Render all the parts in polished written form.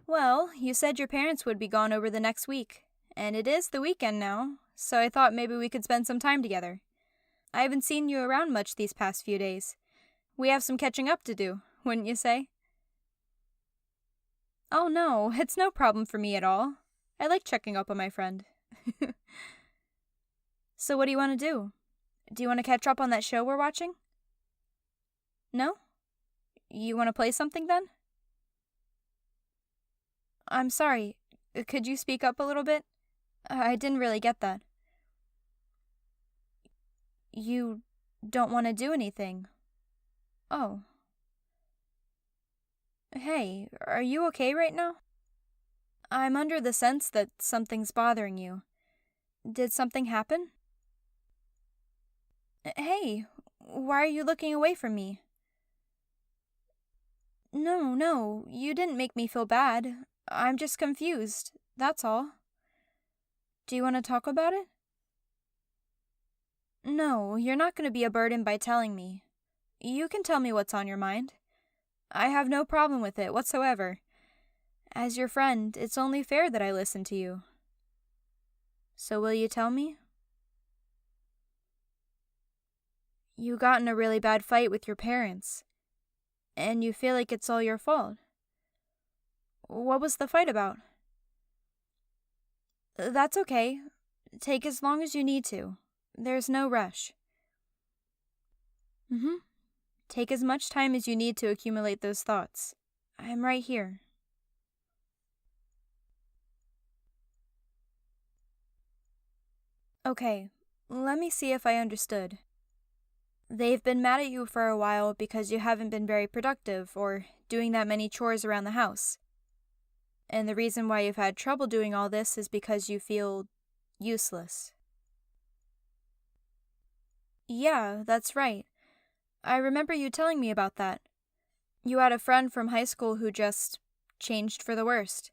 Well, you said your parents would be gone over the next week, and it is the weekend now, so I thought maybe we could spend some time together. I haven't seen you around much these past few days. We have some catching up to do, wouldn't you say? Oh no, it's no problem for me at all. I like checking up on my friend. So what do you want to do? Do you want to catch up on that show we're watching? No? You want to play something then? I'm sorry. Could you speak up a little bit? I didn't really get that. You don't want to do anything. Oh. Hey, are you okay right now? I'm under the sense that something's bothering you. Did something happen? Hey, why are you looking away from me? No, you didn't make me feel bad. I'm just confused, that's all. Do you want to talk about it? No, you're not going to be a burden by telling me. You can tell me what's on your mind. I have no problem with it whatsoever. As your friend, it's only fair that I listen to you. So will you tell me? You got in a really bad fight with your parents, and you feel like it's all your fault. What was the fight about? That's okay. Take as long as you need to. There's no rush. Take as much time as you need to accumulate those thoughts. I'm right here. Okay, let me see if I understood. They've been mad at you for a while because you haven't been very productive or doing that many chores around the house. And the reason why you've had trouble doing all this is because you feel useless. Yeah, that's right. I remember you telling me about that. You had a friend from high school who just changed for the worst.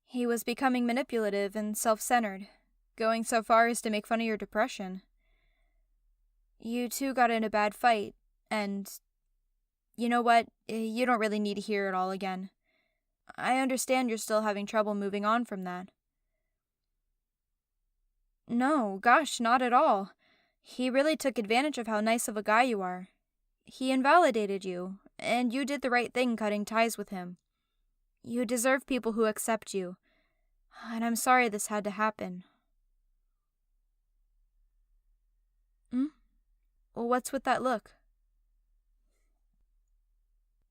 He was becoming manipulative and self-centered, going so far as to make fun of your depression. You two got in a bad fight, and you know what? You don't really need to hear it all again. I understand you're still having trouble moving on from that. No, gosh, not at all. He really took advantage of how nice of a guy you are. He invalidated you, and you did the right thing cutting ties with him. You deserve people who accept you, and I'm sorry this had to happen. What's with that look?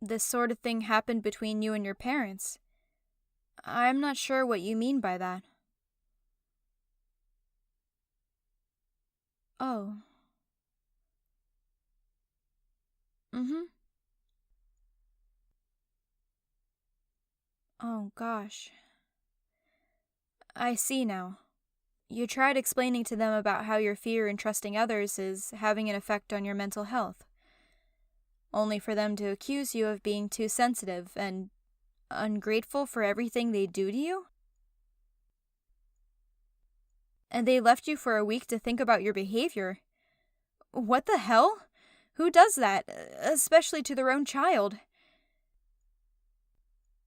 This sort of thing happened between you and your parents. I'm not sure what you mean by that. Oh. Oh, gosh. I see now. You tried explaining to them about how your fear in trusting others is having an effect on your mental health, only for them to accuse you of being too sensitive and ungrateful for everything they do to you? And they left you for a week to think about your behavior. What the hell? Who does that, especially to their own child?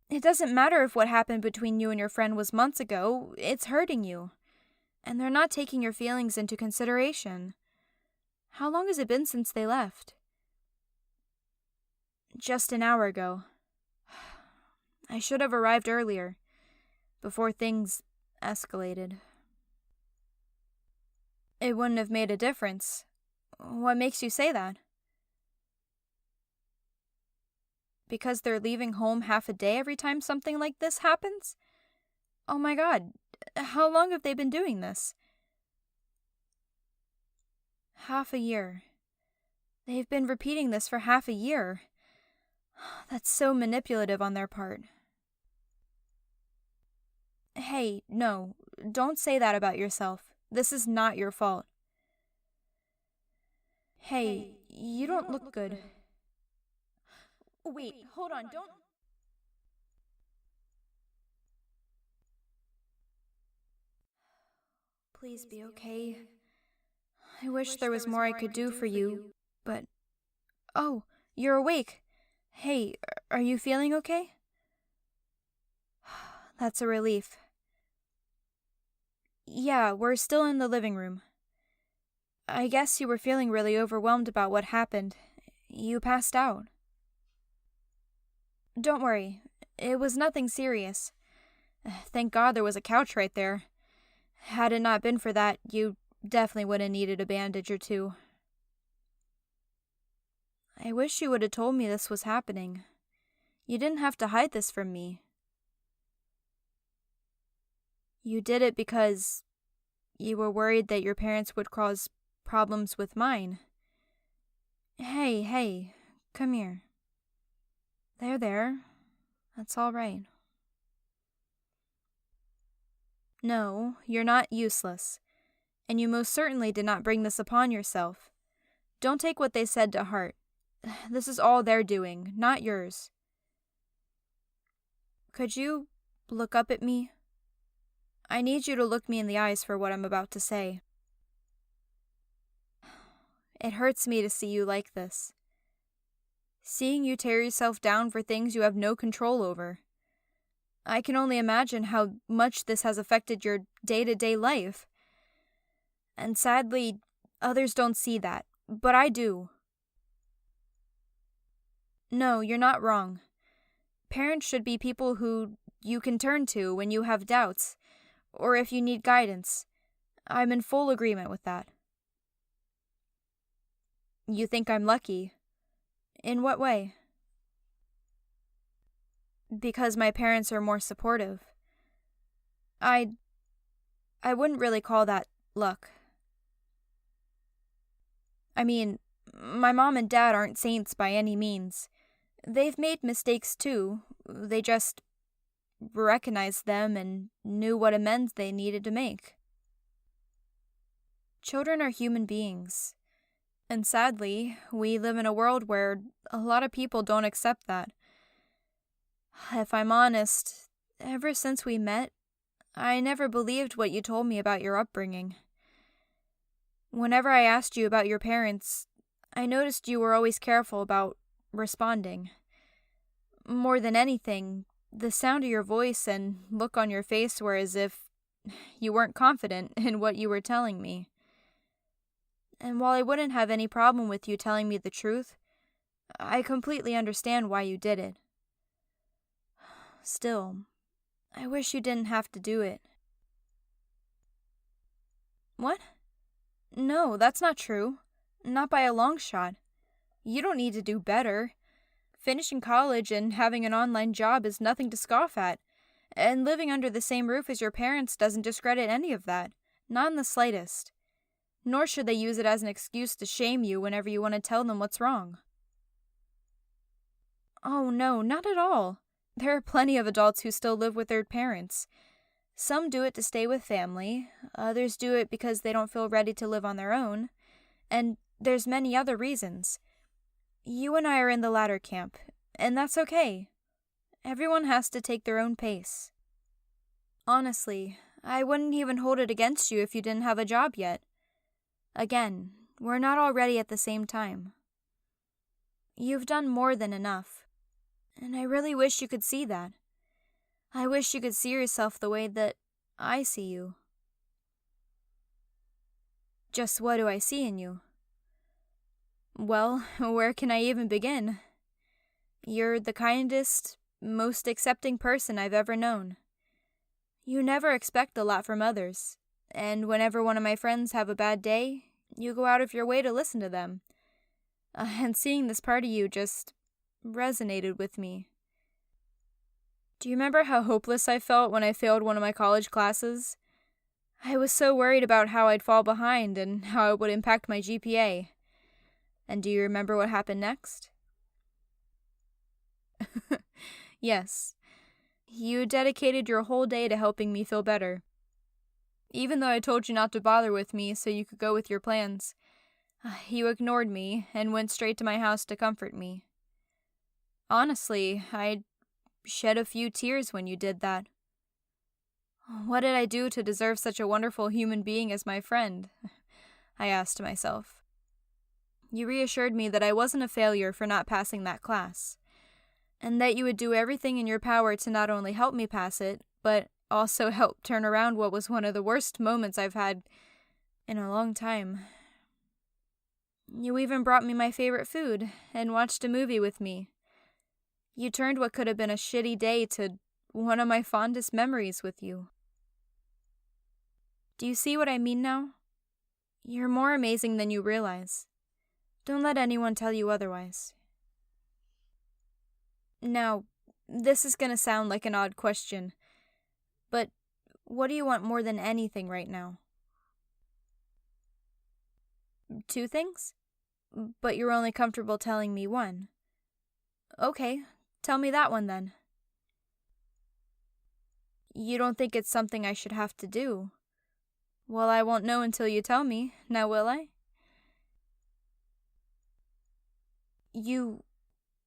It doesn't matter if what happened between you and your friend was months ago, it's hurting you. And they're not taking your feelings into consideration. How long has it been since they left? Just an hour ago. I should have arrived earlier, before things escalated. It wouldn't have made a difference. What makes you say that? Because they're leaving home half a day every time something like this happens? Oh my God, how long have they been doing this? Half a year. They've been repeating this for half a year. That's so manipulative on their part. Hey, no, don't say that about yourself. This is not your fault. Hey, you don't look good. Wait, hold on, don't... Please be okay. I wish there was more I could do for you, but... Oh, you're awake. Hey, are you feeling okay? That's a relief. Yeah, we're still in the living room. I guess you were feeling really overwhelmed about what happened. You passed out. Don't worry. It was nothing serious. Thank God there was a couch right there. Had it not been for that, you definitely would have needed a bandage or two. I wish you would have told me this was happening. You didn't have to hide this from me. You did it because you were worried that your parents would cause problems with mine. Hey, come here. There. That's all right. No, you're not useless, and you most certainly did not bring this upon yourself. Don't take what they said to heart. This is all their doing, not yours. Could you look up at me? I need you to look me in the eyes for what I'm about to say. It hurts me to see you like this. Seeing you tear yourself down for things you have no control over. I can only imagine how much this has affected your day-to-day life. And sadly, others don't see that, but I do. No, you're not wrong. Parents should be people who you can turn to when you have doubts, or if you need guidance. I'm in full agreement with that. You think I'm lucky? In what way? Because my parents are more supportive. I wouldn't really call that luck. I mean, my mom and dad aren't saints by any means. They've made mistakes too. They just recognized them and knew what amends they needed to make. Children are human beings. And sadly, we live in a world where a lot of people don't accept that. If I'm honest, ever since we met, I never believed what you told me about your upbringing. Whenever I asked you about your parents, I noticed you were always careful about responding. More than anything, the sound of your voice and look on your face were as if you weren't confident in what you were telling me. And while I wouldn't have any problem with you telling me the truth, I completely understand why you did it. Still, I wish you didn't have to do it. What? No, that's not true. Not by a long shot. You don't need to do better. Finishing college and having an online job is nothing to scoff at, and living under the same roof as your parents doesn't discredit any of that, not in the slightest. Nor should they use it as an excuse to shame you whenever you want to tell them what's wrong. Oh no, not at all. There are plenty of adults who still live with their parents. Some do it to stay with family, others do it because they don't feel ready to live on their own, and there's many other reasons. You and I are in the latter camp, and that's okay. Everyone has to take their own pace. Honestly, I wouldn't even hold it against you if you didn't have a job yet. Again, we're not all ready at the same time. You've done more than enough, and I really wish you could see that. I wish you could see yourself the way that I see you. Just what do I see in you? Well, where can I even begin? You're the kindest, most accepting person I've ever known. You never expect a lot from others, and whenever one of my friends have a bad day, you go out of your way to listen to them. And seeing this part of you just resonated with me. Do you remember how hopeless I felt when I failed one of my college classes? I was so worried about how I'd fall behind and how it would impact my GPA. And do you remember what happened next? Yes. You dedicated your whole day to helping me feel better. Even though I told you not to bother with me so you could go with your plans, you ignored me and went straight to my house to comfort me. Honestly, I shed a few tears when you did that. What did I do to deserve such a wonderful human being as my friend? I asked myself. You reassured me that I wasn't a failure for not passing that class, and that you would do everything in your power to not only help me pass it, but also helped turn around what was one of the worst moments I've had in a long time. You even brought me my favorite food and watched a movie with me. You turned what could have been a shitty day to one of my fondest memories with you. Do you see what I mean now? You're more amazing than you realize. Don't let anyone tell you otherwise. Now, this is gonna sound like an odd question, but what do you want more than anything right now? 2 things? But you're only comfortable telling me one. Okay, tell me that one then. You don't think it's something I should have to do? Well, I won't know until you tell me, now will I? You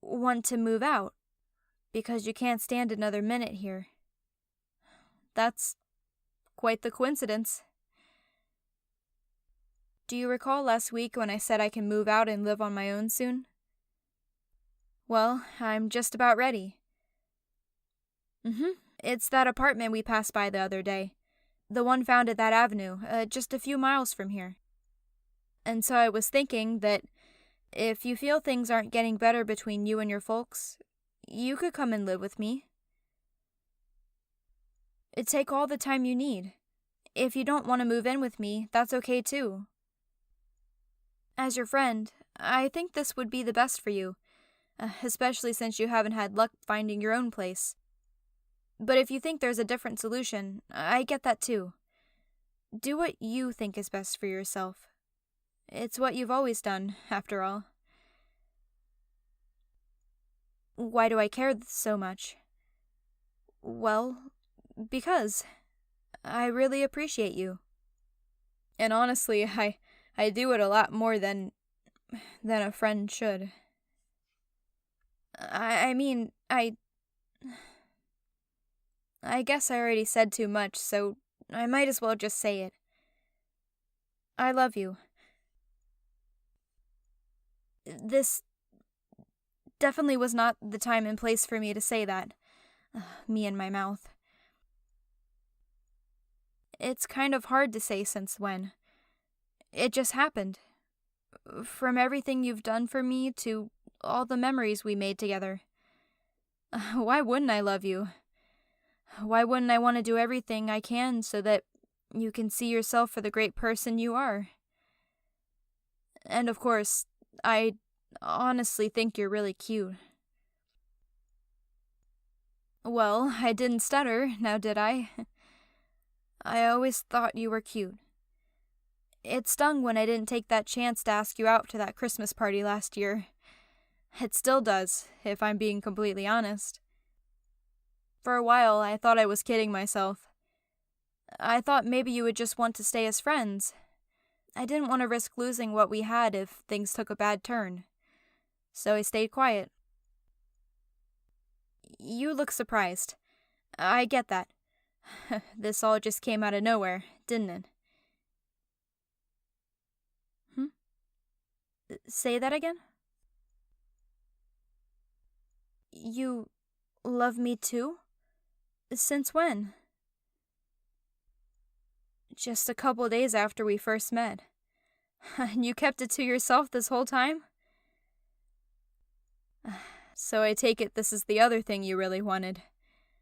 want to move out because you can't stand another minute here. That's quite the coincidence. Do you recall last week when I said I can move out and live on my own soon? Well, I'm just about ready. It's that apartment we passed by the other day. The one found at that avenue, just a few miles from here. And so I was thinking that if you feel things aren't getting better between you and your folks, you could come and live with me. It'd take all the time you need. If you don't want to move in with me, that's okay too. As your friend, I think this would be the best for you, especially since you haven't had luck finding your own place. But if you think there's a different solution, I get that too. Do what you think is best for yourself. It's what you've always done, after all. Why do I care so much? Well, because I really appreciate you. And honestly, I do it a lot more than a friend should. I mean, I guess I already said too much, so I might as well just say it. I love you. This definitely was not the time and place for me to say that. Me and my mouth. It's kind of hard to say since when. It just happened. From everything you've done for me to all the memories we made together. Why wouldn't I love you? Why wouldn't I want to do everything I can so that you can see yourself for the great person you are? And of course, I honestly think you're really cute. Well, I didn't stutter, now did I? I always thought you were cute. It stung when I didn't take that chance to ask you out to that Christmas party last year. It still does, if I'm being completely honest. For a while, I thought I was kidding myself. I thought maybe you would just want to stay as friends. I didn't want to risk losing what we had if things took a bad turn. So I stayed quiet. You look surprised. I get that. This all just came out of nowhere, didn't it? Say that again? You love me too? Since when? Just a couple days after we first met. And you kept it to yourself this whole time? So I take it this is the other thing you really wanted.